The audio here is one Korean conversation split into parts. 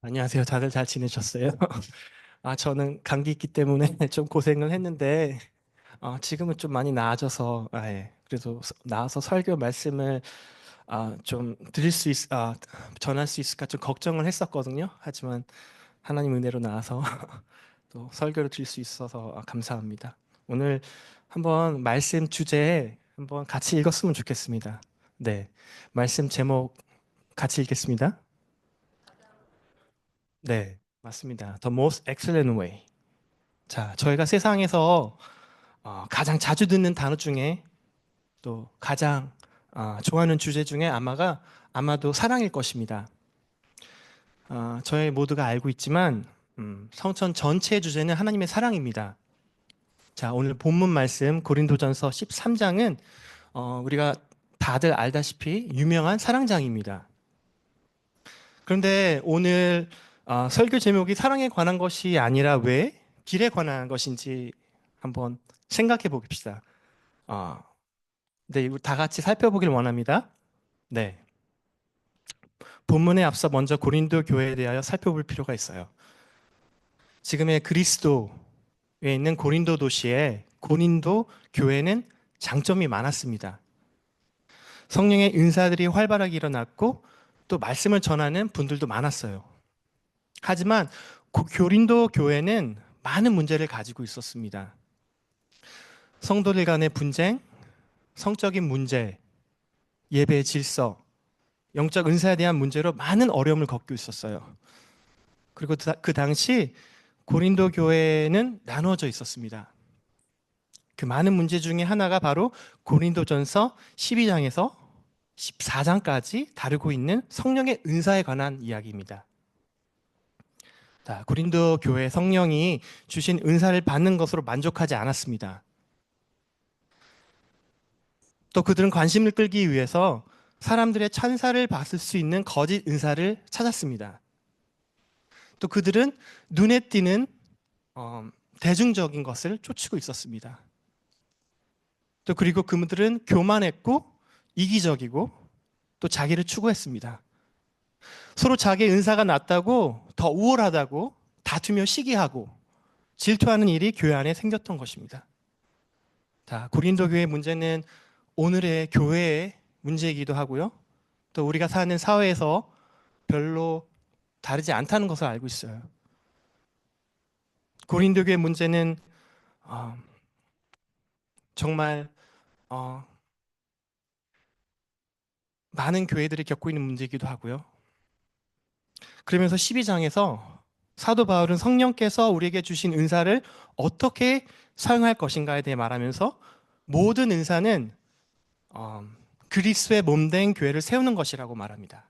안녕하세요. 다들 잘 지내셨어요? 저는 감기 있기 때문에 좀 고생을 했는데, 지금은 좀 많이 나아져서, 그래도 나아서 설교 말씀을, 좀 전할 수 있을까 좀 걱정을 했었거든요. 하지만 하나님 은혜로 나아서 또 설교를 드릴 수 있어서 감사합니다. 오늘 한번 말씀 주제 한번 같이 읽었으면 좋겠습니다. 네. 말씀 제목 같이 읽겠습니다. 네. 맞습니다. The most excellent way. 자, 저희가 세상에서 가장 자주 듣는 단어 중에 또 가장 좋아하는 주제 중에 아마도 사랑일 것입니다. 저희 모두가 알고 있지만 성천 전체의 주제는 하나님의 사랑입니다. 자, 오늘 본문 말씀 고린도전서 13장은 우리가 다들 알다시피 유명한 사랑장입니다. 그런데 오늘 설교 제목이 사랑에 관한 것이 아니라 왜 길에 관한 것인지 한번 생각해 봅시다. 어, 네, 이거 다 같이 살펴보길 원합니다. 네. 본문에 앞서 먼저 고린도 교회에 대하여 살펴볼 필요가 있어요. 지금의 그리스도에 있는 고린도 도시에 고린도 교회는 장점이 많았습니다. 성령의 은사들이 활발하게 일어났고 또 말씀을 전하는 분들도 많았어요. 하지만 고린도 교회는 많은 문제를 가지고 있었습니다. 성도들 간의 분쟁, 성적인 문제, 예배의 질서, 영적 은사에 대한 문제로 많은 어려움을 겪고 있었어요. 그리고 그 당시 고린도 교회는 나누어져 있었습니다. 그 많은 문제 중에 하나가 바로 고린도전서 12장에서 14장까지 다루고 있는 성령의 은사에 관한 이야기입니다. 자, 고린도 교회 성령이 주신 은사를 받는 것으로 만족하지 않았습니다. 또 그들은 관심을 끌기 위해서 사람들의 찬사를 받을 수 있는 거짓 은사를 찾았습니다. 또 그들은 눈에 띄는 대중적인 것을 쫓고 있었습니다. 또 그리고 그들은 교만했고 이기적이고 또 자기를 추구했습니다. 서로 자기의 은사가 낮다고 더 우월하다고 다투며 시기하고 질투하는 일이 교회 안에 생겼던 것입니다. 자, 고린도 교회의 문제는 오늘의 교회의 문제이기도 하고요. 또 우리가 사는 사회에서 별로 다르지 않다는 것을 알고 있어요. 고린도 교회의 문제는 어, 정말 어, 많은 교회들이 겪고 있는 문제이기도 하고요. 그러면서 12장에서 사도 바울은 성령께서 우리에게 주신 은사를 어떻게 사용할 것인가에 대해 말하면서 모든 은사는 어, 그리스도의 몸된 교회를 세우는 것이라고 말합니다.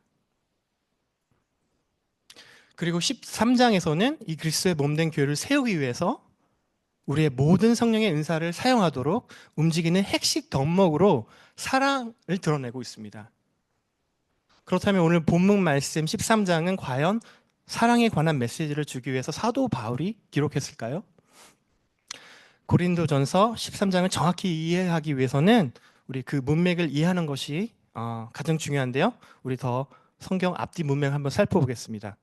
그리고 13장에서는 이 그리스도의 몸된 교회를 세우기 위해서 우리의 모든 성령의 은사를 사용하도록 움직이는 핵심 덕목으로 사랑을 드러내고 있습니다. 그렇다면 오늘 본문 말씀 13장은 과연 사랑에 관한 메시지를 주기 위해서 사도 바울이 기록했을까요? 고린도전서 13장을 정확히 이해하기 위해서는 우리 그 문맥을 이해하는 것이 가장 중요한데요. 우리 더 성경 앞뒤 문맥 한번 살펴보겠습니다.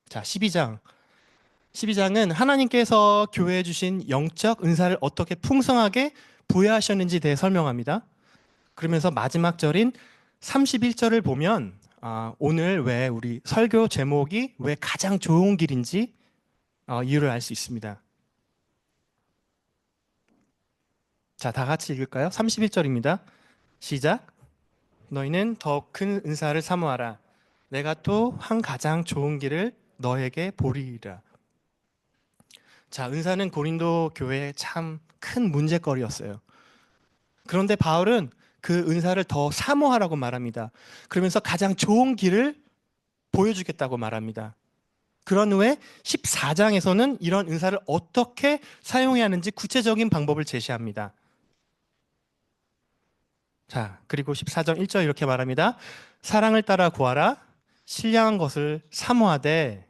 자, 12장. 12장은 하나님께서 교회에 주신 영적 은사를 어떻게 풍성하게 부여하셨는지에 대해 설명합니다. 그러면서 마지막 절인 31절을 보면 오늘 왜 우리 설교 제목이 왜 가장 좋은 길인지 이유를 알 수 있습니다. 자, 다 같이 읽을까요? 31절입니다. 시작. 너희는 더 큰 은사를 사모하라. 내가 또 한 가장 좋은 길을 너에게 보리리라. 자, 은사는 고린도 교회의 참 큰 문제거리였어요. 그런데 바울은 그 은사를 더 사모하라고 말합니다. 그러면서 가장 좋은 길을 보여주겠다고 말합니다. 그런 후에 14장에서는 이런 은사를 어떻게 사용해야 하는지 구체적인 방법을 제시합니다. 자, 그리고 14장 1절 이렇게 말합니다. 사랑을 따라 구하라. 신령한 것을 사모하되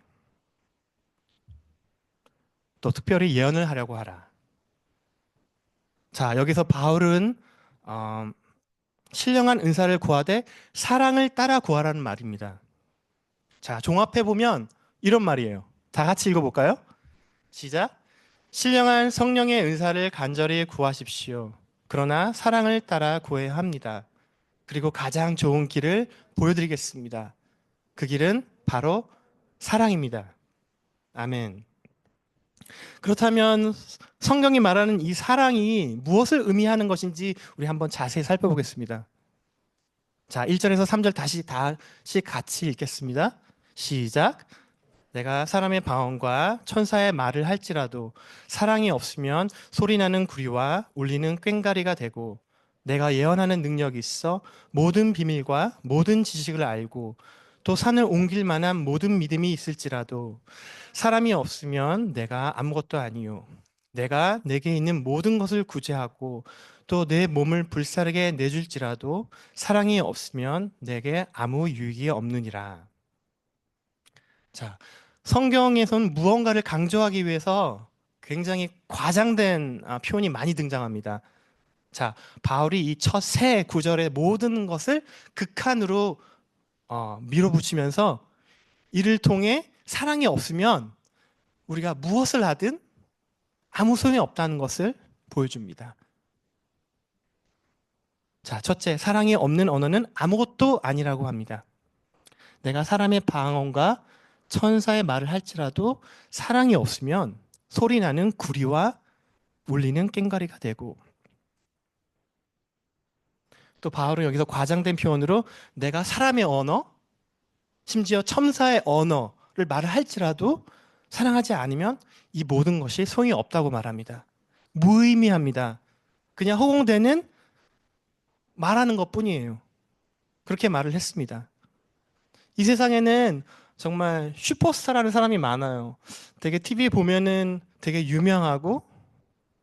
또 특별히 예언을 하려고 하라. 자, 여기서 바울은 어, 신령한 은사를 구하되 사랑을 따라 구하라는 말입니다. 자, 종합해 보면 이런 말이에요. 다 같이 읽어볼까요? 시작. 신령한 성령의 은사를 간절히 구하십시오. 그러나 사랑을 따라 구해야 합니다. 그리고 가장 좋은 길을 보여드리겠습니다. 그 길은 바로 사랑입니다. 아멘. 그렇다면 성경이 말하는 이 사랑이 무엇을 의미하는 것인지 우리 한번 자세히 살펴보겠습니다. 자, 1절에서 3절 다시 같이 읽겠습니다. 시작. 내가 사람의 방언과 천사의 말을 할지라도 사랑이 없으면 소리나는 구리와 울리는 꽹과리가 되고 내가 예언하는 능력이 있어 모든 비밀과 모든 지식을 알고 또 산을 옮길 만한 모든 믿음이 있을지라도 사람이 없으면 내가 아무것도 아니요 내가 내게 있는 모든 것을 구제하고 또 내 몸을 불사르게 내줄지라도 사랑이 없으면 내게 아무 유익이 없느니라. 자, 성경에선 무언가를 강조하기 위해서 굉장히 과장된 표현이 많이 등장합니다. 자, 바울이 이 첫 세 구절의 모든 것을 극한으로 밀어붙이면서 이를 통해 사랑이 없으면 우리가 무엇을 하든 아무 소용이 없다는 것을 보여줍니다. 자, 첫째, 사랑이 없는 언어는 아무것도 아니라고 합니다. 내가 사람의 방언과 천사의 말을 할지라도 사랑이 없으면 소리나는 구리와 울리는 꽹과리가 되고 또 바울은 여기서 과장된 표현으로 내가 사람의 언어, 심지어 첨사의 언어를 말을 할지라도 사랑하지 않으면 이 모든 것이 소용이 없다고 말합니다. 무의미합니다. 그냥 허공되는 말하는 것뿐이에요. 그렇게 말을 했습니다. 이 세상에는 정말 슈퍼스타라는 사람이 많아요. 되게 TV에 보면은 되게 유명하고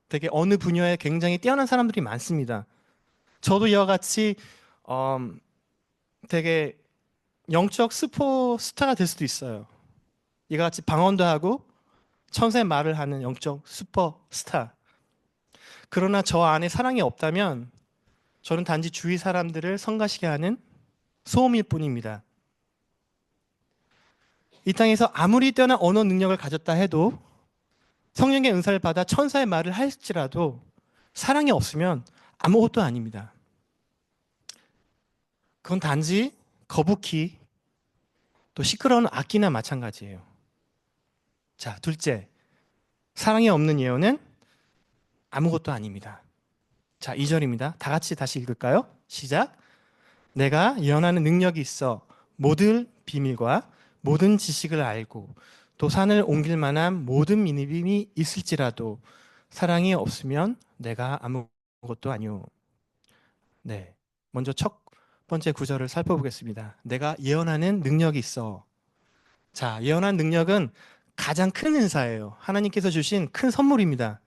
되게 어느 분야에 굉장히 뛰어난 사람들이 많습니다. 저도 이와 같이 되게 영적 슈퍼스타가 될 수도 있어요. 이와 같이 방언도 하고 천사의 말을 하는 영적 슈퍼스타. 그러나 저 안에 사랑이 없다면 저는 단지 주위 사람들을 성가시게 하는 소음일 뿐입니다. 이 땅에서 아무리 뛰어난 언어 능력을 가졌다 해도 성령의 은사를 받아 천사의 말을 할지라도 사랑이 없으면 아무것도 아닙니다. 그건 단지 거북이 또 시끄러운 악기나 마찬가지예요. 자, 둘째, 사랑이 없는 예언은 아무것도 아닙니다. 자, 2절입니다. 다 같이 다시 읽을까요? 시작. 내가 예언하는 능력이 있어 모든 비밀과 모든 지식을 알고 또 산을 옮길 만한 모든 믿음이 있을지라도 사랑이 없으면 내가 아무것도 아니오. 네, 먼저 첫 번째 구절을 살펴보겠습니다. 내가 예언하는 능력이 있어. 자, 예언한 능력은 가장 큰 은사예요. 하나님께서 주신 큰 선물입니다.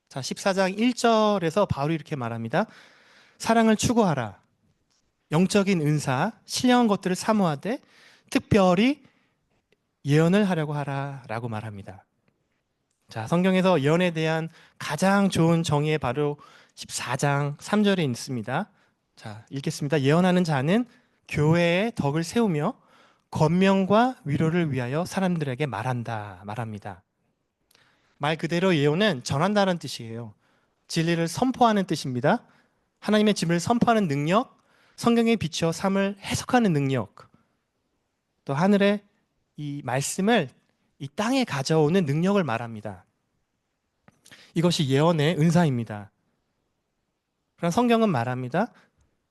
자, 14장 1절에서 바울이 이렇게 말합니다. 사랑을 추구하라. 영적인 은사, 신령한 것들을 사모하되 특별히 예언을 하려고 하라라고 말합니다. 자, 성경에서 예언에 대한 가장 좋은 정의에 바로 14장 3절에 있습니다. 자, 읽겠습니다. 예언하는 자는 교회의 덕을 세우며 권명과 위로를 위하여 사람들에게 말합니다. 말 그대로 예언은 전한다는 뜻이에요. 진리를 선포하는 뜻입니다. 하나님의 진리를 선포하는 능력, 성경에 비추어 삶을 해석하는 능력, 또 하늘의 이 말씀을 이 땅에 가져오는 능력을 말합니다. 이것이 예언의 은사입니다. 그러나 성경은 말합니다.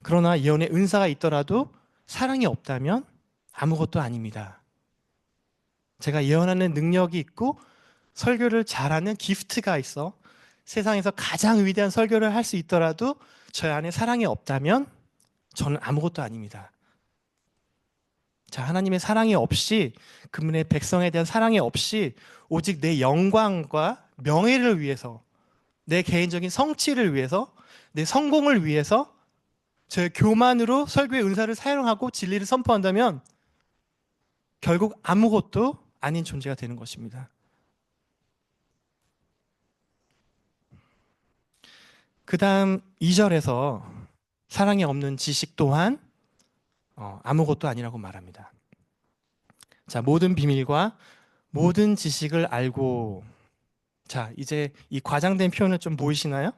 그러나 예언의 은사가 있더라도 사랑이 없다면 아무것도 아닙니다. 제가 예언하는 능력이 있고 설교를 잘하는 기프트가 있어 세상에서 가장 위대한 설교를 할 수 있더라도 저 안에 사랑이 없다면 저는 아무것도 아닙니다. 자, 하나님의 사랑이 없이 그분의 백성에 대한 사랑이 없이 오직 내 영광과 명예를 위해서 내 개인적인 성취를 위해서 내 성공을 위해서 제 교만으로 설교의 은사를 사용하고 진리를 선포한다면 결국 아무것도 아닌 존재가 되는 것입니다. 그 다음 2절에서 사랑이 없는 지식 또한 아무것도 아니라고 말합니다. 자, 모든 비밀과 모든 지식을 알고. 자, 이제 이 과장된 표현은 좀 보이시나요?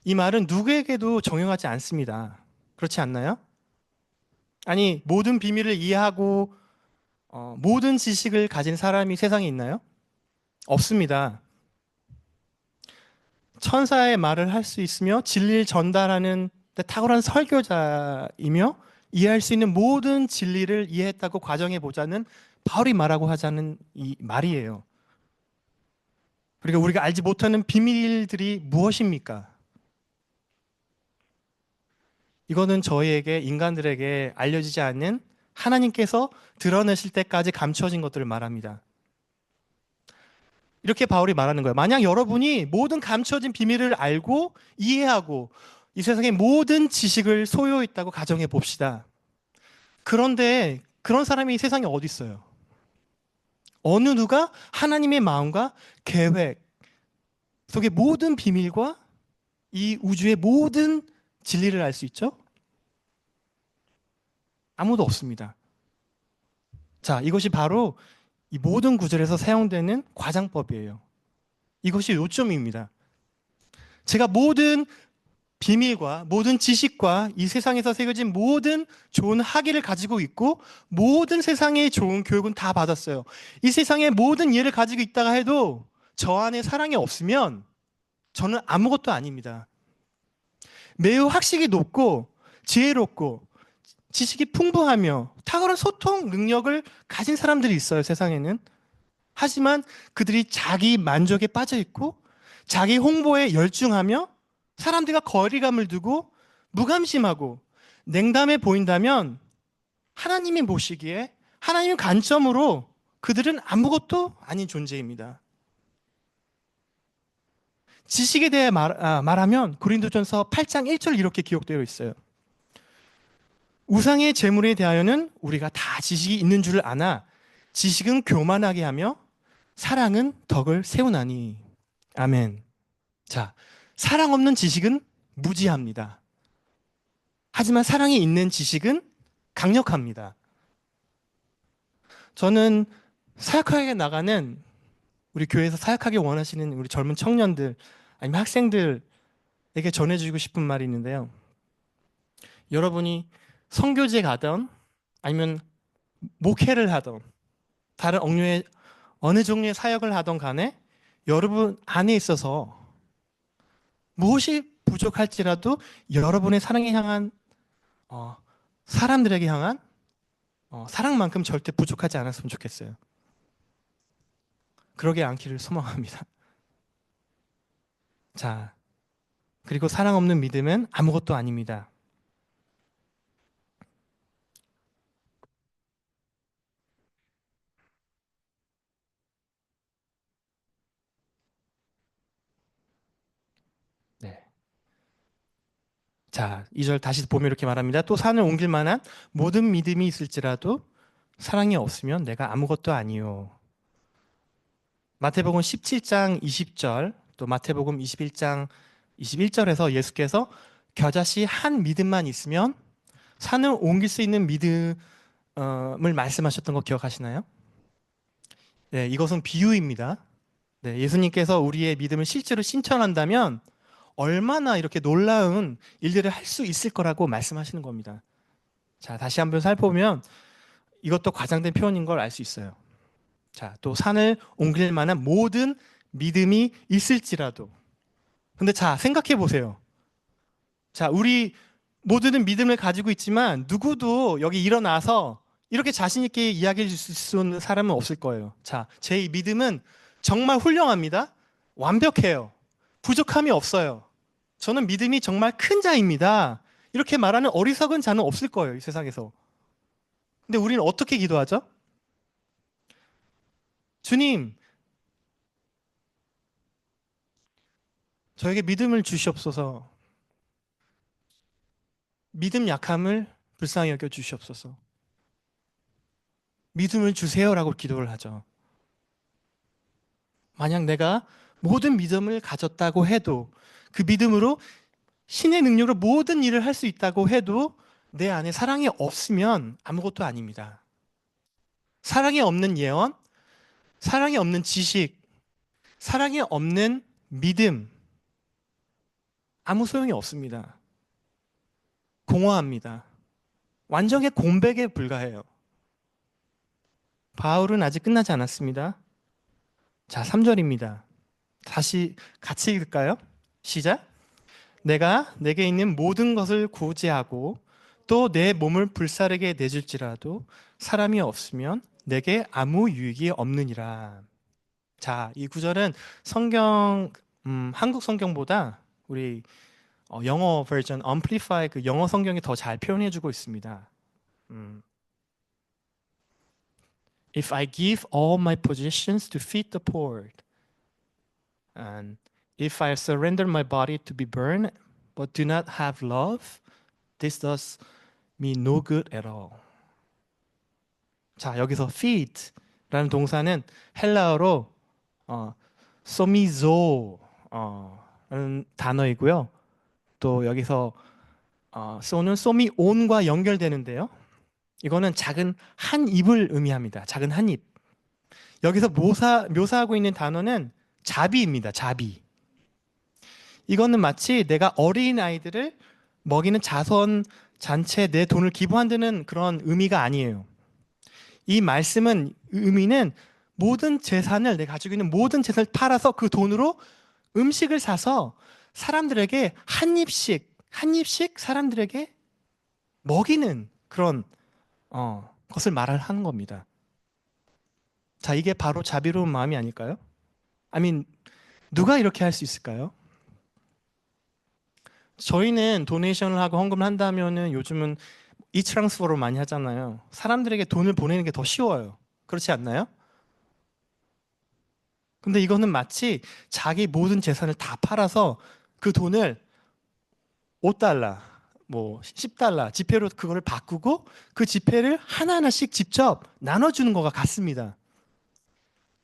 이 말은 누구에게도 적용하지 않습니다. 그렇지 않나요? 아니, 모든 비밀을 이해하고 모든 지식을 가진 사람이 세상에 있나요? 없습니다. 천사의 말을 할 수 있으며 진리를 전달하는 탁월한 설교자이며 이해할 수 있는 모든 진리를 이해했다고 과정해 보자는 바울이 말하고 하자는 이 말이에요. 그러니까 우리가 알지 못하는 비밀들이 무엇입니까? 이거는 저희에게 인간들에게 알려지지 않는 하나님께서 드러내실 때까지 감춰진 것들을 말합니다. 이렇게 바울이 말하는 거예요. 만약 여러분이 모든 감춰진 비밀을 알고 이해하고 이 세상의 모든 지식을 소유했다고 가정해 봅시다. 그런데 그런 사람이 이 세상에 어디 있어요? 어느 누가 하나님의 마음과 계획 속의 모든 비밀과 이 우주의 모든 진리를 알 수 있죠? 아무도 없습니다. 자, 이것이 바로 이 모든 구절에서 사용되는 과장법이에요. 이것이 요점입니다. 제가 모든 비밀과 모든 지식과 이 세상에서 새겨진 모든 좋은 학위를 가지고 있고 모든 세상의 좋은 교육은 다 받았어요. 이 세상의 모든 이해를 가지고 있다가 해도 저 안에 사랑이 없으면 저는 아무것도 아닙니다. 매우 학식이 높고 지혜롭고 지식이 풍부하며 탁월한 소통 능력을 가진 사람들이 있어요, 세상에는. 하지만 그들이 자기 만족에 빠져 있고 자기 홍보에 열중하며 사람들과 거리감을 두고 무감심하고 냉담해 보인다면 하나님이 보시기에 하나님의 관점으로 그들은 아무것도 아닌 존재입니다. 지식에 대해 말하면 고린도전서 8장 1절 이렇게 기록되어 있어요. 우상의 재물에 대하여는 우리가 다 지식이 있는 줄을 아나 지식은 교만하게 하며 사랑은 덕을 세우나니. 아멘. 자, 사랑 없는 지식은 무지합니다. 하지만 사랑이 있는 지식은 강력합니다. 저는 사역하게 나가는 우리 교회에서 사역하기 원하시는 우리 젊은 청년들 아니면 학생들에게 전해주고 싶은 말이 있는데요. 여러분이 선교제 가던 아니면 목회를 하던 다른 억류의 어느 종류의 사역을 하던 간에 여러분 안에 있어서 무엇이 부족할지라도 여러분의 사랑에 향한 사람들에게 향한 사랑만큼 절대 부족하지 않았으면 좋겠어요. 그러게 않기를 소망합니다. 자, 그리고 사랑 없는 믿음은 아무것도 아닙니다. 네. 자, 2절 다시 보면 이렇게 말합니다. 또 산을 옮길 만한 모든 믿음이 있을지라도 사랑이 없으면 내가 아무것도 아니요. 마태복음 17장 20절, 또 마태복음 21장 21절에서 예수께서 겨자씨 한 믿음만 있으면 산을 옮길 수 있는 믿음을 말씀하셨던 거 기억하시나요? 네, 이것은 비유입니다. 네, 예수님께서 우리의 믿음을 실제로 신천한다면 얼마나 이렇게 놀라운 일들을 할 수 있을 거라고 말씀하시는 겁니다. 자, 다시 한번 살펴보면 이것도 과장된 표현인 걸 알 수 있어요. 자, 또 산을 옮길 만한 모든 믿음이 있을지라도. 근데 자, 생각해 보세요. 자, 우리 모두는 믿음을 가지고 있지만 누구도 여기 일어나서 이렇게 자신 있게 이야기해 줄 수 있는 사람은 없을 거예요. 자, 제 이 믿음은 정말 훌륭합니다. 완벽해요. 부족함이 없어요. 저는 믿음이 정말 큰 자입니다. 이렇게 말하는 어리석은 자는 없을 거예요, 이 세상에서. 근데 우리는 어떻게 기도하죠? 주님, 저에게 믿음을 주시옵소서. 믿음 약함을 불쌍히 여겨 주시옵소서. 믿음을 주세요라고 기도를 하죠. 만약 내가 모든 믿음을 가졌다고 해도 그 믿음으로 신의 능력으로 모든 일을 할 수 있다고 해도 내 안에 사랑이 없으면 아무것도 아닙니다. 사랑이 없는 예언, 사랑이 없는 지식, 사랑이 없는 믿음, 아무 소용이 없습니다. 공허합니다. 완전히 공백에 불과해요. 바울은 아직 끝나지 않았습니다. 자, 3절입니다. 다시 같이 읽을까요? 시작. 내가 내게 있는 모든 것을 구제하고 또 내 몸을 불사르게 내줄지라도 사람이 없으면 내게 아무 유익이 없느니라. 자, 이 구절은 성경, 한국 성경보다 우리 영어 버전 Amplify 그 영어 성경이 더 잘 표현해주고 있습니다. If I give all my possessions to feed the poor, and if I surrender my body to be burned, but do not have love, this does me no good at all. 자, 여기서 feed라는 동사는 헬라어로 소미조 라는 단어이고요. 또 여기서 소는 소미온과 연결되는데요. 이거는 작은 한 입을 의미합니다. 작은 한 입. 여기서 묘사하고 있는 단어는 자비입니다. 자비. 이거는 마치 내가 어린 아이들을 먹이는 자선 잔치에 내 돈을 기부한다는 그런 의미가 아니에요. 이 말씀은 의미는 모든 재산을 내가 가지고 있는 모든 재산을 팔아서 그 돈으로 음식을 사서 사람들에게 한 입씩 사람들에게 먹이는 그런 것을 말하는 겁니다. 자, 이게 바로 자비로운 마음이 아닐까요? 누가 이렇게 할 수 있을까요? 저희는 도네이션을 하고 헌금을 한다면은 요즘은 이트랑스퍼로 많이 하잖아요. 사람들에게 돈을 보내는 게 더 쉬워요. 그렇지 않나요? 근데 이거는 마치 자기 모든 재산을 다 팔아서 그 돈을 5달러, 뭐 10달러 지폐로 그거를 바꾸고 그 지폐를 하나하나씩 직접 나눠주는 것과 같습니다.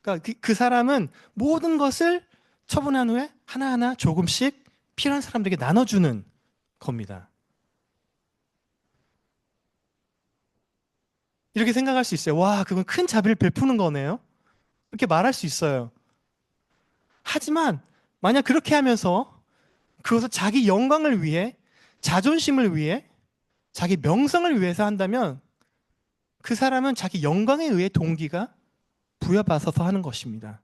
그러니까 그 사람은 모든 것을 처분한 후에 하나하나 조금씩 필요한 사람들에게 나눠주는 겁니다. 이렇게 생각할 수 있어요. 와, 그건 큰 자비를 베푸는 거네요. 이렇게 말할 수 있어요. 하지만 만약 그렇게 하면서 그것을 자기 영광을 위해, 자존심을 위해, 자기 명성을 위해서 한다면 그 사람은 자기 영광에 의해 동기가 부여받아서 하는 것입니다.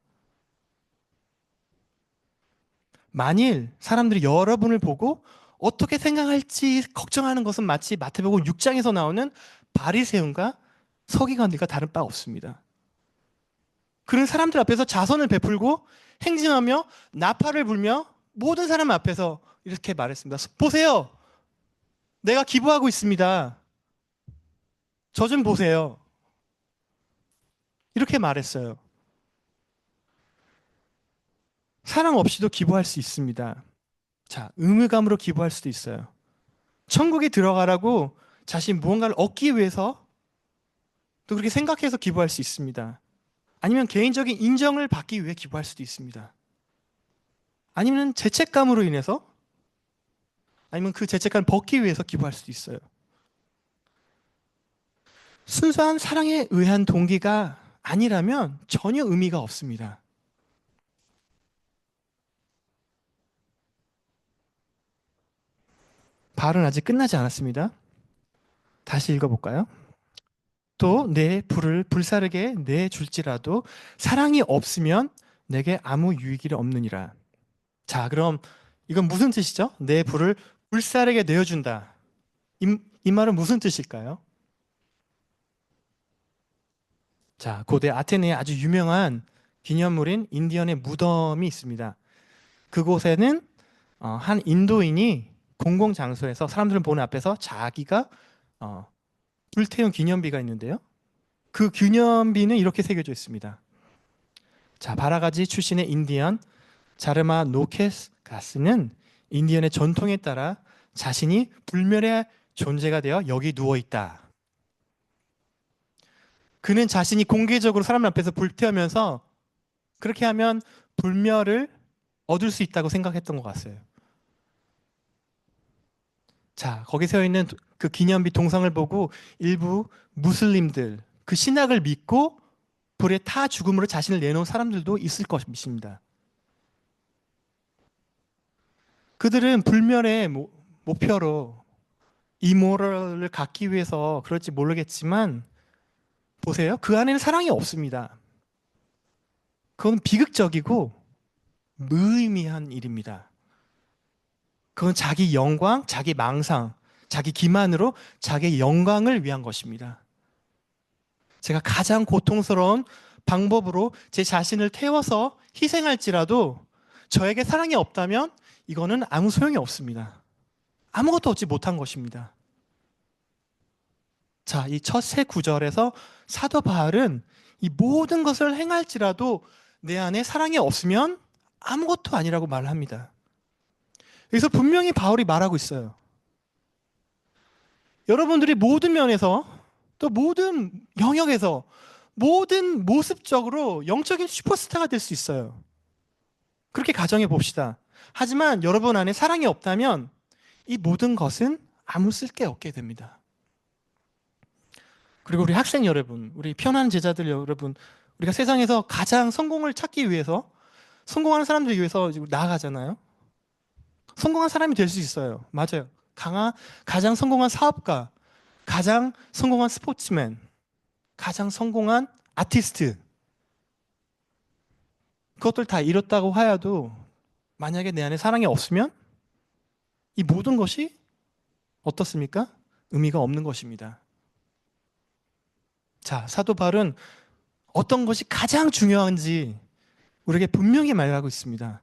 만일 사람들이 여러분을 보고 어떻게 생각할지 걱정하는 것은 마치 마태복음 6장에서 나오는 바리새인과 서기관들과 다른 바 없습니다. 그런 사람들 앞에서 자선을 베풀고 행진하며 나팔을 불며 모든 사람 앞에서 이렇게 말했습니다. 보세요. 내가 기부하고 있습니다. 저 좀 보세요. 이렇게 말했어요. 사랑 없이도 기부할 수 있습니다. 자, 의무감으로 기부할 수도 있어요. 천국에 들어가라고 자신 무언가를 얻기 위해서 또 그렇게 생각해서 기부할 수 있습니다. 아니면 개인적인 인정을 받기 위해 기부할 수도 있습니다. 아니면 죄책감으로 인해서, 아니면 그 죄책감을 벗기 위해서 기부할 수도 있어요. 순수한 사랑에 의한 동기가 아니라면 전혀 의미가 없습니다. 바울은 아직 끝나지 않았습니다. 다시 읽어볼까요? 또 내 불을 불사르게 내줄지라도 사랑이 없으면 내게 아무 유익이 없느니라. 자, 그럼 이건 무슨 뜻이죠? 내 불을 불사르게 내어준다. 이 말은 무슨 뜻일까요? 자, 고대 아테네에 아주 유명한 기념물인 인디언의 무덤이 있습니다. 그곳에는 한 인도인이 공공장소에서 사람들을 보는 앞에서 자기가 불태운 기념비가 있는데요. 그 기념비는 이렇게 새겨져 있습니다. 자, 바라가지 출신의 인디언 자르마 노케스가스는 인디언의 전통에 따라 자신이 불멸의 존재가 되어 여기 누워 있다. 그는 자신이 공개적으로 사람 앞에서 불태우면서 그렇게 하면 불멸을 얻을 수 있다고 생각했던 것 같아요. 자, 거기 세워 있는 그 기념비 동상을 보고 일부 무슬림들, 그 신학을 믿고 불에 타 죽음으로 자신을 내놓은 사람들도 있을 것입니다. 그들은 불멸의 목표로 이모럴을 갖기 위해서 그럴지 모르겠지만 보세요. 그 안에는 사랑이 없습니다. 그건 비극적이고 무의미한 일입니다. 그건 자기 영광, 자기 망상, 자기 기만으로 자기 영광을 위한 것입니다. 제가 가장 고통스러운 방법으로 제 자신을 태워서 희생할지라도 저에게 사랑이 없다면 이거는 아무 소용이 없습니다. 아무것도 얻지 못한 것입니다. 자, 이 첫 세 구절에서 사도 바울은 이 모든 것을 행할지라도 내 안에 사랑이 없으면 아무것도 아니라고 말합니다. 그래서 분명히 바울이 말하고 있어요. 여러분들이 모든 면에서 또 모든 영역에서 모든 모습적으로 영적인 슈퍼스타가 될 수 있어요. 그렇게 가정해 봅시다. 하지만 여러분 안에 사랑이 없다면 이 모든 것은 아무 쓸 게 없게 됩니다. 그리고 우리 학생 여러분, 우리 편한 제자들 여러분, 우리가 세상에서 가장 성공을 찾기 위해서 성공하는 사람들 위해서 지금 나아가잖아요. 성공한 사람이 될 수 있어요. 맞아요. 가장 성공한 사업가, 가장 성공한 스포츠맨, 가장 성공한 아티스트, 그것들 다 이뤘다고 하여도 만약에 내 안에 사랑이 없으면 이 모든 것이 어떻습니까? 의미가 없는 것입니다. 자, 사도 바울은 어떤 것이 가장 중요한지 우리에게 분명히 말하고 있습니다.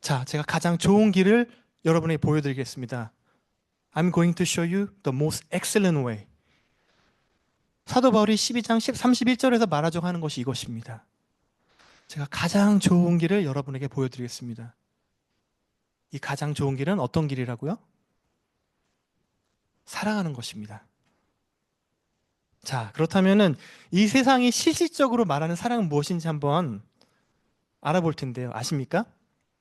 자, 제가 가장 좋은 길을 여러분에게 보여드리겠습니다. I'm going to show you the most excellent way. 사도 바울이 12장 31절에서 말하자고 하는 것이 이것입니다. 제가 가장 좋은 길을 여러분에게 보여드리겠습니다. 이 가장 좋은 길은 어떤 길이라고요? 사랑하는 것입니다. 자, 그렇다면은 이 세상이 실질적으로 말하는 사랑은 무엇인지 한번 알아볼 텐데요. 아십니까?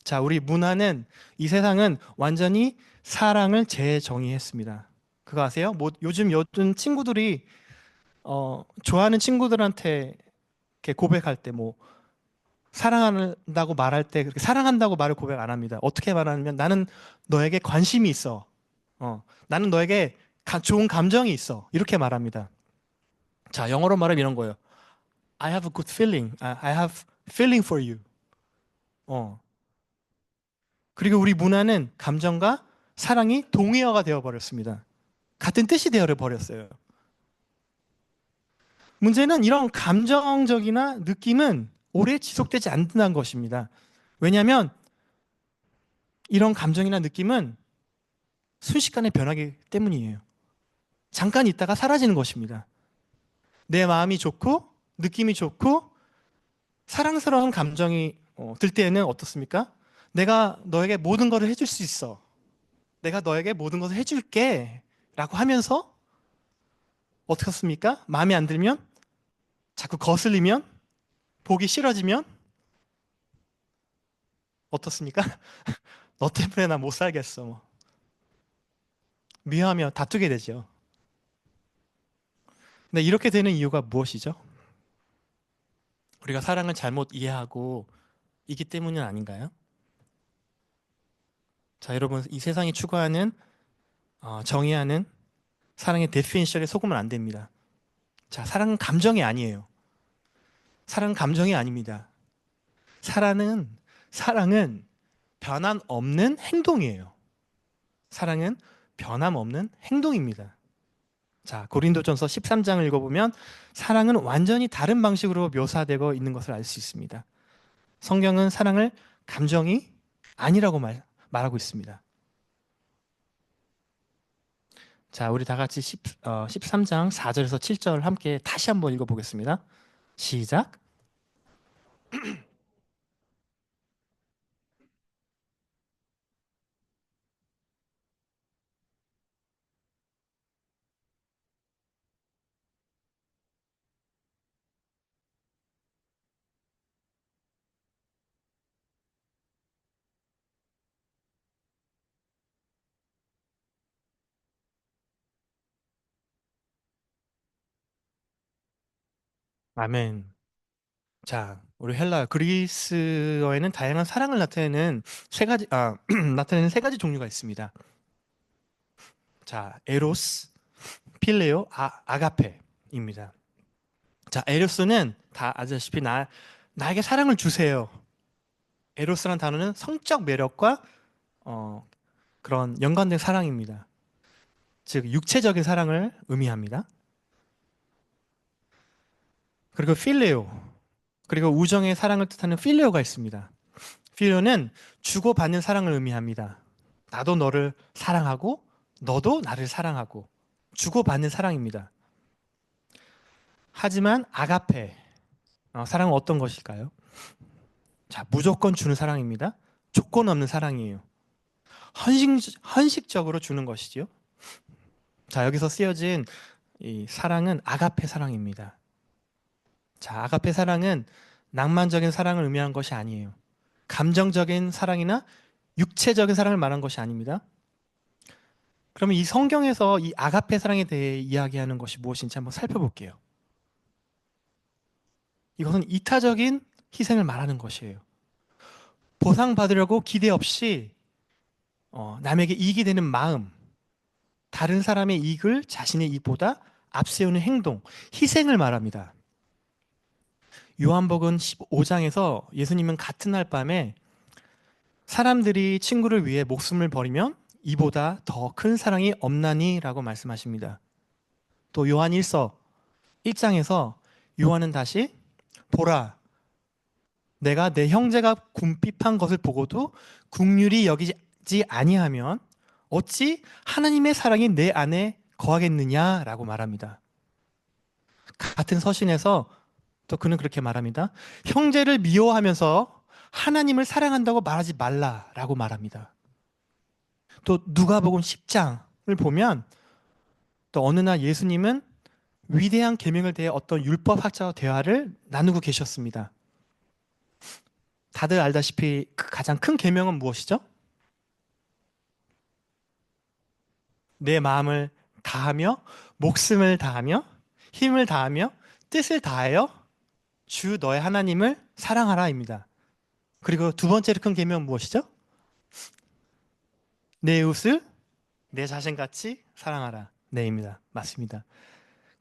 자, 우리 문화는 이 세상은 완전히 사랑을 재정의했습니다. 그거 아세요? 요즘 친구들이 좋아하는 친구들한테 이렇게 고백할 때 사랑한다고 말할 때 그렇게 사랑한다고 말을 고백 안 합니다. 어떻게 말하냐면 나는 너에게 관심이 있어. 나는 너에게 좋은 감정이 있어. 이렇게 말합니다. 자, 영어로 말하면 이런 거예요. I have a good feeling. I have feeling for you. 어. 그리고 우리 문화는 감정과 사랑이 동의어가 되어 버렸습니다. 같은 뜻이 되어 버렸어요. 문제는 이런 감정적이나 느낌은 오래 지속되지 않는다는 것입니다. 왜냐하면 이런 감정이나 느낌은 순식간에 변하기 때문이에요. 잠깐 있다가 사라지는 것입니다. 내 마음이 좋고 느낌이 좋고 사랑스러운 감정이 들 때에는 어떻습니까? 내가 너에게 모든 것을 해줄 수 있어. 내가 너에게 모든 것을 해줄게. 라고 하면서 어떻습니까? 마음에 안 들면 자꾸 거슬리면 보기 싫어지면 어떻습니까? 너 때문에 나 못 살겠어. 미워하며 다투게 되죠. 근데 이렇게 되는 이유가 무엇이죠? 우리가 사랑을 잘못 이해하고 있기 때문은 아닌가요? 자, 여러분, 이 세상이 추구하는 정의하는 사랑의 데피니션에 속으면 안 됩니다. 자, 사랑은 감정이 아니에요. 사랑은 감정이 아닙니다. 사랑은 변함없는 행동이에요. 사랑은 변함없는 행동입니다. 자, 고린도전서 13장을 읽어보면 사랑은 완전히 다른 방식으로 묘사되고 있는 것을 알 수 있습니다. 성경은 사랑을 감정이 아니라고 말하고 있습니다. 자, 우리 다 같이 13장 4절에서 7절 함께 다시 한번 읽어보겠습니다. 시작. 아멘. 자, 우리 헬라 그리스어에는 다양한 사랑을 나타내는 세 가지 나타내는 세 가지 종류가 있습니다. 자, 에로스, 필레오, 아가페입니다. 자, 에로스는 다 아시다시피 나에게 사랑을 주세요. 에로스라는 단어는 성적 매력과 어, 그런 연관된 사랑입니다. 즉 육체적인 사랑을 의미합니다. 그리고 필레오, 그리고 우정의 사랑을 뜻하는 필레오가 있습니다. 필레오는 주고받는 사랑을 의미합니다. 나도 너를 사랑하고 너도 나를 사랑하고 주고받는 사랑입니다. 하지만 아가페, 사랑은 어떤 것일까요? 자, 무조건 주는 사랑입니다. 조건 없는 사랑이에요. 헌식적으로 주는 것이지요. 자, 여기서 쓰여진 이 사랑은 아가페 사랑입니다. 자, 아가페 사랑은 낭만적인 사랑을 의미하는 것이 아니에요. 감정적인 사랑이나 육체적인 사랑을 말한 것이 아닙니다. 그러면 이 성경에서 이 아가페 사랑에 대해 이야기하는 것이 무엇인지 한번 살펴볼게요. 이것은 이타적인 희생을 말하는 것이에요. 보상받으려고 기대 없이 남에게 이익이 되는 마음, 다른 사람의 이익을 자신의 이익보다 앞세우는 행동, 희생을 말합니다. 요한복음 15장에서 예수님은 같은 날 밤에 사람들이 친구를 위해 목숨을 버리면 이보다 더 큰 사랑이 없나니라고 말씀하십니다. 또 요한 1서 1장에서 요한은 다시 보라, 내가 내 형제가 궁핍한 것을 보고도 긍휼히 여기지 아니하면 어찌 하나님의 사랑이 내 안에 거하겠느냐라고 말합니다. 같은 서신에서 또 그는 그렇게 말합니다. 형제를 미워하면서 하나님을 사랑한다고 말하지 말라라고 말합니다. 또 누가복음 10장을 보면 또 어느 날 예수님은 위대한 계명을 대해 어떤 율법학자와 대화를 나누고 계셨습니다. 다들 알다시피 그 가장 큰 계명은 무엇이죠? 내 마음을 다하며 목숨을 다하며 힘을 다하며 뜻을 다하여 주 너의 하나님을 사랑하라입니다. 그리고 두 번째로 큰 계명은 무엇이죠? 내 이웃을 내 자신같이 사랑하라. 네입니다. 맞습니다.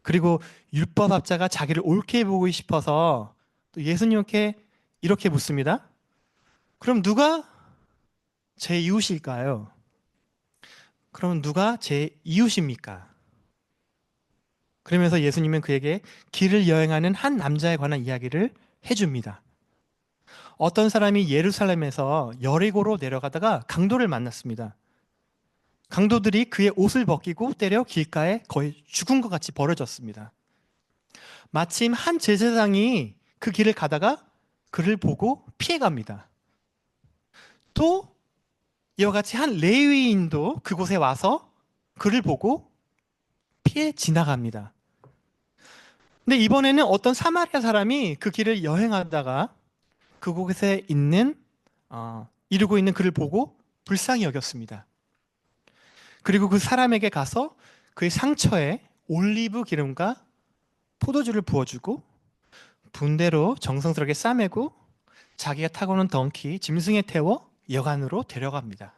그리고 율법학자가 자기를 옳게 보고 싶어서 또 예수님께 이렇게 묻습니다. 그럼 누가 제 이웃일까요? 그럼 누가 제 이웃입니까? 그러면서 예수님은 그에게 길을 여행하는 한 남자에 관한 이야기를 해줍니다. 어떤 사람이 예루살렘에서 여리고로 내려가다가 강도를 만났습니다. 강도들이 그의 옷을 벗기고 때려 길가에 거의 죽은 것 같이 버려졌습니다. 마침 한 제사장이 그 길을 가다가 그를 보고 피해갑니다. 또 이와 같이 한 레위인도 그곳에 와서 그를 보고 피해 지나갑니다. 근데 이번에는 어떤 사마리아 사람이 그 길을 여행하다가 그곳에 있는 이루고 있는 그를 보고 불쌍히 여겼습니다. 그리고 그 사람에게 가서 그의 상처에 올리브 기름과 포도주를 부어주고 분대로 정성스럽게 싸매고 자기가 타고 오는 덩키 짐승에 태워 여관으로 데려갑니다.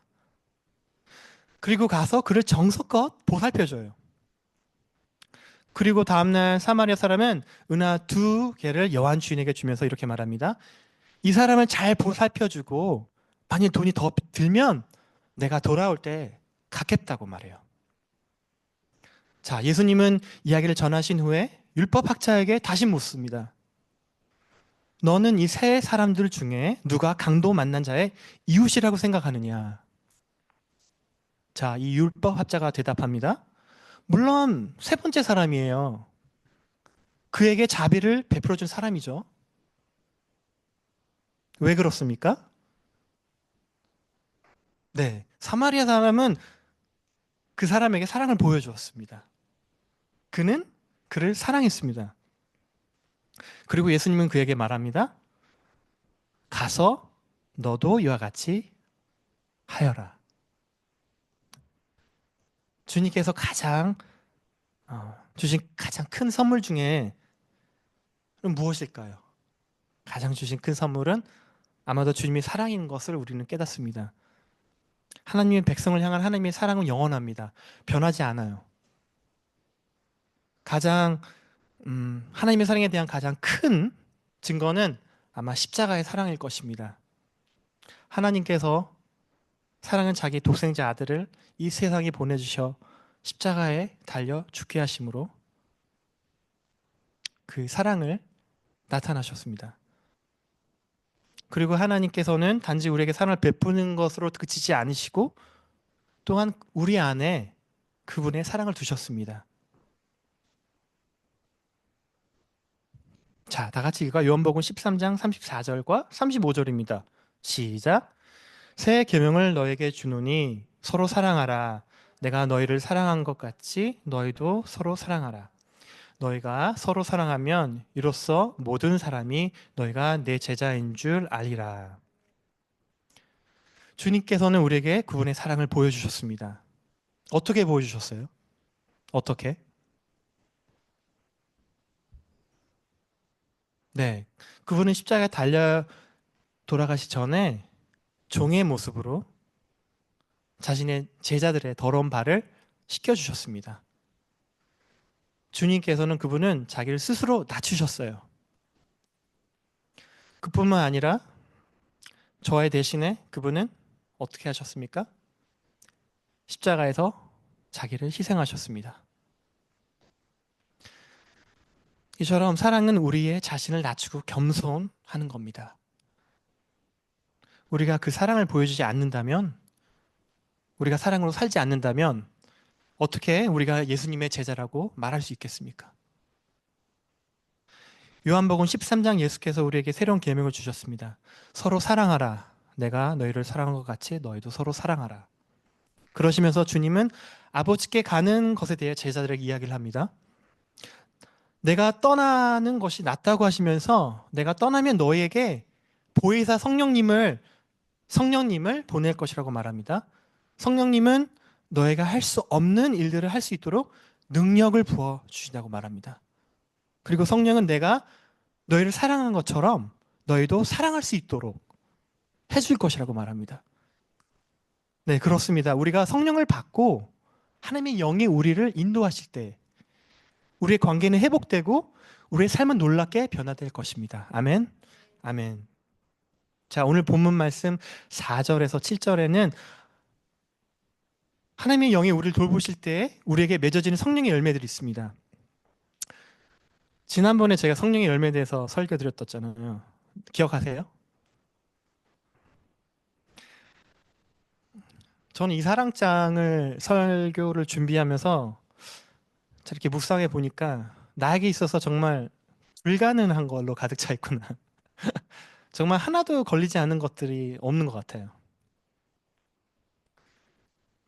그리고 가서 그를 정성껏 보살펴줘요. 그리고 다음날 사마리아 사람은 은하 2개를 여관 주인에게 주면서 이렇게 말합니다. 이 사람을 잘 보살펴주고 만약 돈이 더 들면 내가 돌아올 때 갚겠다고 말해요. 자, 예수님은 이야기를 전하신 후에 율법학자에게 다시 묻습니다. 너는 이 세 사람들 중에 누가 강도 만난 자의 이웃이라고 생각하느냐? 자, 이 율법학자가 대답합니다. 물론 세 번째 사람이에요. 그에게 자비를 베풀어준 사람이죠. 왜 그렇습니까? 네, 사마리아 사람은 그 사람에게 사랑을 보여주었습니다. 그는 그를 사랑했습니다. 그리고 예수님은 그에게 말합니다. 가서 너도 이와 같이 하여라. 주님께서 주신 가장 큰 선물 중에 그럼 무엇일까요? 가장 주신 큰 선물은 아마도 주님의 사랑인 것을 우리는 깨닫습니다. 하나님의 백성을 향한 하나님의 사랑은 영원합니다. 변하지 않아요. 가장 하나님의 사랑에 대한 가장 큰 증거는 아마 십자가의 사랑일 것입니다. 하나님께서 사랑은 자기 독생자 아들을 이 세상에 보내주셔 십자가에 달려 죽게 하심으로 그 사랑을 나타나셨습니다. 그리고 하나님께서는 단지 우리에게 사랑을 베푸는 것으로 그치지 않으시고 또한 우리 안에 그분의 사랑을 두셨습니다. 자, 다 같이 읽어. 요한복음 13장 34절과 35절입니다. 시작. 새 계명을 너에게 주노니 서로 사랑하라. 내가 너희를 사랑한 것 같이 너희도 서로 사랑하라. 너희가 서로 사랑하면 이로써 모든 사람이 너희가 내 제자인 줄 알리라. 주님께서는 우리에게 그분의 사랑을 보여주셨습니다. 어떻게 보여주셨어요? 어떻게? 네. 그분은 십자가에 달려 돌아가시 전에 종의 모습으로 자신의 제자들의 더러운 발을 씻겨주셨습니다. 주님께서는 그분은 자기를 스스로 낮추셨어요. 그뿐만 아니라 저의 대신에 그분은 어떻게 하셨습니까? 십자가에서 자기를 희생하셨습니다. 이처럼 사랑은 우리의 자신을 낮추고 겸손하는 겁니다. 우리가 그 사랑을 보여주지 않는다면, 우리가 사랑으로 살지 않는다면 어떻게 우리가 예수님의 제자라고 말할 수 있겠습니까? 요한복음 13장 예수께서 우리에게 새로운 계명을 주셨습니다. 서로 사랑하라. 내가 너희를 사랑한 것 같이 너희도 서로 사랑하라. 그러시면서 주님은 아버지께 가는 것에 대해 제자들에게 이야기를 합니다. 내가 떠나는 것이 낫다고 하시면서 내가 떠나면 너희에게 보혜사 성령님을 보낼 것이라고 말합니다. 성령님은 너희가 할 수 없는 일들을 할 수 있도록 능력을 부어 주신다고 말합니다. 그리고 성령은 내가 너희를 사랑한 것처럼 너희도 사랑할 수 있도록 해줄 것이라고 말합니다. 네, 그렇습니다. 우리가 성령을 받고 하나님의 영이 우리를 인도하실 때 우리의 관계는 회복되고 우리의 삶은 놀랍게 변화될 것입니다. 아멘. 아멘. 자, 오늘 본문 말씀 4절에서 7절에는 하나님의 영이 우리를 돌보실 때 우리에게 맺어지는 성령의 열매들이 있습니다. 지난번에 제가 성령의 열매에 대해서 설교 드렸었잖아요. 기억하세요? 저는 이 사랑장을 설교를 준비하면서 저렇게 묵상해 보니까 나에게 있어서 정말 불가능한 걸로 가득 차 있구나. 정말 하나도 걸리지 않는 것들이 없는 것 같아요.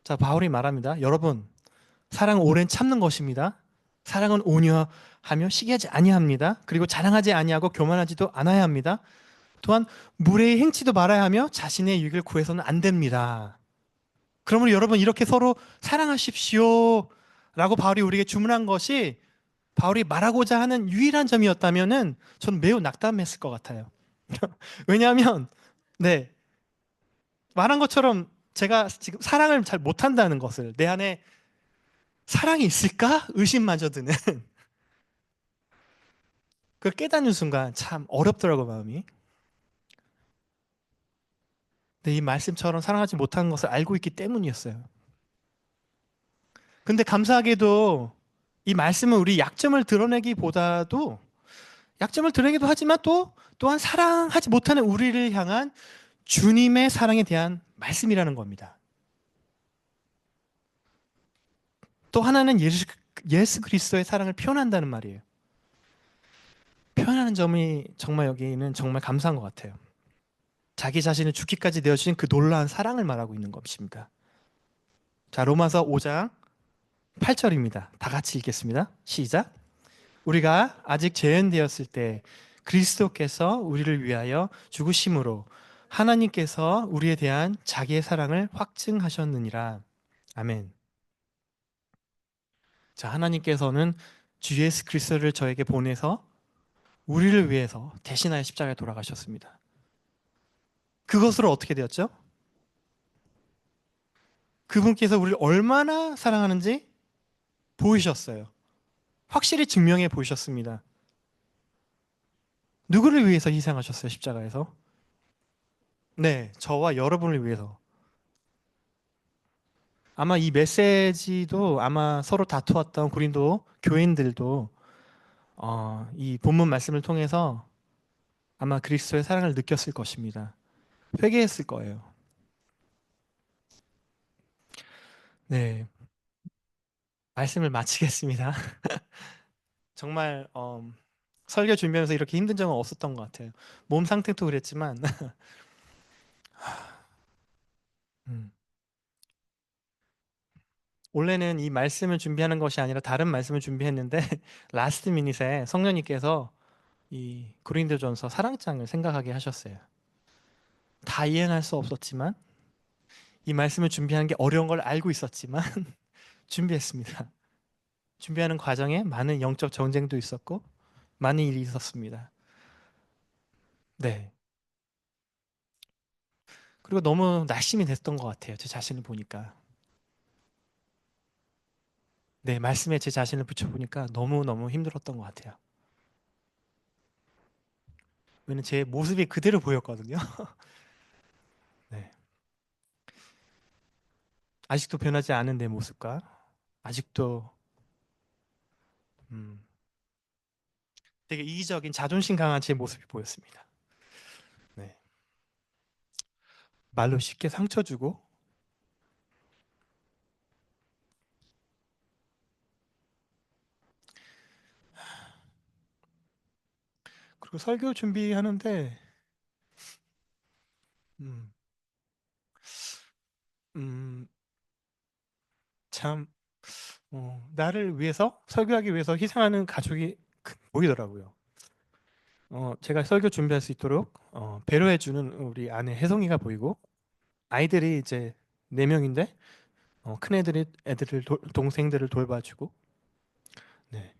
자, 바울이 말합니다. 여러분, 사랑은 오랜 참는 것입니다. 사랑은 온유하며 시기하지 아니합니다. 그리고 자랑하지 아니하고 교만하지도 않아야 합니다. 또한 무례히 행치도 말아야 하며 자신의 유익을 구해서는 안 됩니다. 그러므로 여러분 이렇게 서로 사랑하십시오 라고 바울이 우리에게 주문한 것이 바울이 말하고자 하는 유일한 점이었다면은 저는 매우 낙담했을 것 같아요. 왜냐하면 네, 말한 것처럼 제가 지금 사랑을 잘 못한다는 것을 내 안에 사랑이 있을까? 의심마저 드는 그걸 깨닫는 순간 참 어렵더라고 마음이. 근데 이 말씀처럼 사랑하지 못하는 것을 알고 있기 때문이었어요. 근데 감사하게도 이 말씀은 우리 약점을 드러내기보다도 약점을 드러내기도 하지만 또한 사랑하지 못하는 우리를 향한 주님의 사랑에 대한 말씀이라는 겁니다. 또 하나는 예수 그리스도의 사랑을 표현한다는 말이에요. 표현하는 점이 정말 여기는 정말 감사한 것 같아요. 자기 자신을 죽기까지 내어주신 그 놀라운 사랑을 말하고 있는 것입니다. 자, 로마서 5장 8절입니다. 다 같이 읽겠습니다. 시작. 우리가 아직 죄인되었을 때 그리스도께서 우리를 위하여 죽으심으로 하나님께서 우리에 대한 자기의 사랑을 확증하셨느니라. 아멘. 자, 하나님께서는 주 예수 그리스도를 저에게 보내서 우리를 위해서 대신하여 십자가에 돌아가셨습니다. 그것으로 어떻게 되었죠? 그분께서 우리를 얼마나 사랑하는지 보이셨어요. 확실히 증명해 보이셨습니다. 누구를 위해서 희생하셨어요, 십자가에서? 네, 저와 여러분을 위해서. 아마 이 메시지도 아마 서로 다투었던 고린도 교인들도 이 본문 말씀을 통해서 아마 그리스도의 사랑을 느꼈을 것입니다. 회개했을 거예요. 네, 말씀을 마치겠습니다. 정말 설교 준비하면서 이렇게 힘든 점은 없었던 것 같아요. 몸 상태도 그랬지만 음, 원래는 이 말씀을 준비하는 것이 아니라 다른 말씀을 준비했는데 라스트 미닛에 성령님께서 이 고린도전서 사랑장을 생각하게 하셨어요. 다 이해할 수 없었지만 이 말씀을 준비하는 게 어려운 걸 알고 있었지만 준비했습니다. 준비하는 과정에 많은 영적 전쟁도 있었고 많은 일이 있었습니다. 네. 그리고 너무 낙심이 됐던 것 같아요. 제 자신을 보니까. 네, 말씀에 제 자신을 붙여보니까 너무너무 힘들었던 것 같아요. 왜냐면 제 모습이 그대로 보였거든요. 네. 아직도 변하지 않은 내 모습과 아직도 음, 되게 이기적인 자존심 강한 제 모습이 보였습니다. 네. 말로 쉽게 상처 주고 그리고 설교 준비하는데 음, 음, 참 나를 위해서 설교하기 위해서 희생하는 가족이 보이더라고요. 제가 설교 준비할 수 있도록 배려해주는 우리 아내 혜성이가 보이고 아이들이 이제 네 명인데 큰 애들이 애들을 동생들을 돌봐주고 네.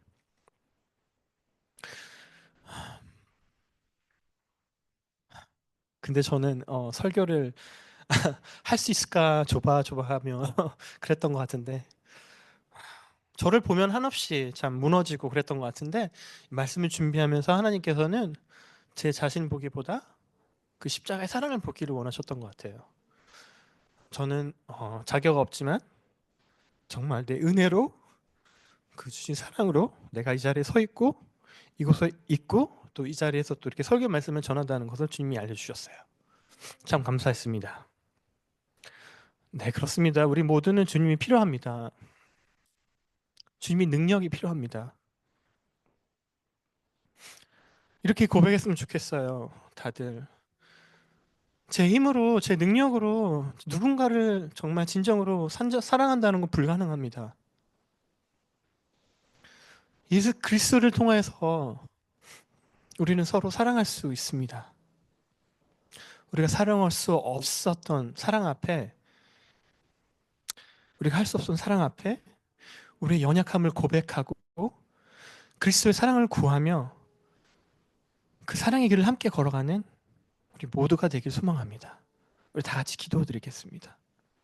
근데 저는 설교를 할 수 있을까 조바조바 하며 그랬던 것 같은데 저를 보면 한없이 참 무너지고 그랬던 것 같은데 말씀을 준비하면서 하나님께서는 제 자신 보기보다 그 십자가의 사랑을 보기를 원하셨던 것 같아요. 저는 자격 없지만 정말 내 은혜로 그 주신 사랑으로 내가 이 자리에 서 있고 이곳에 있고 또 이 자리에서 또 이렇게 설교 말씀을 전한다는 것을 주님이 알려주셨어요. 참 감사했습니다. 네, 그렇습니다. 우리 모두는 주님이 필요합니다. 주님이 능력이 필요합니다. 이렇게 고백했으면 좋겠어요. 다들. 제 힘으로, 제 능력으로 누군가를 정말 진정으로 사랑한다는 건 불가능합니다. 예수 그리스도를 통해서 우리는 서로 사랑할 수 있습니다. 우리가 사랑할 수 없었던 사랑 앞에, 우리가 할 수 없었던 사랑 앞에 우리의 연약함을 고백하고 그리스도의 사랑을 구하며 그 사랑의 길을 함께 걸어가는 우리 모두가 되길 소망합니다. 우리 다 같이 기도드리겠습니다.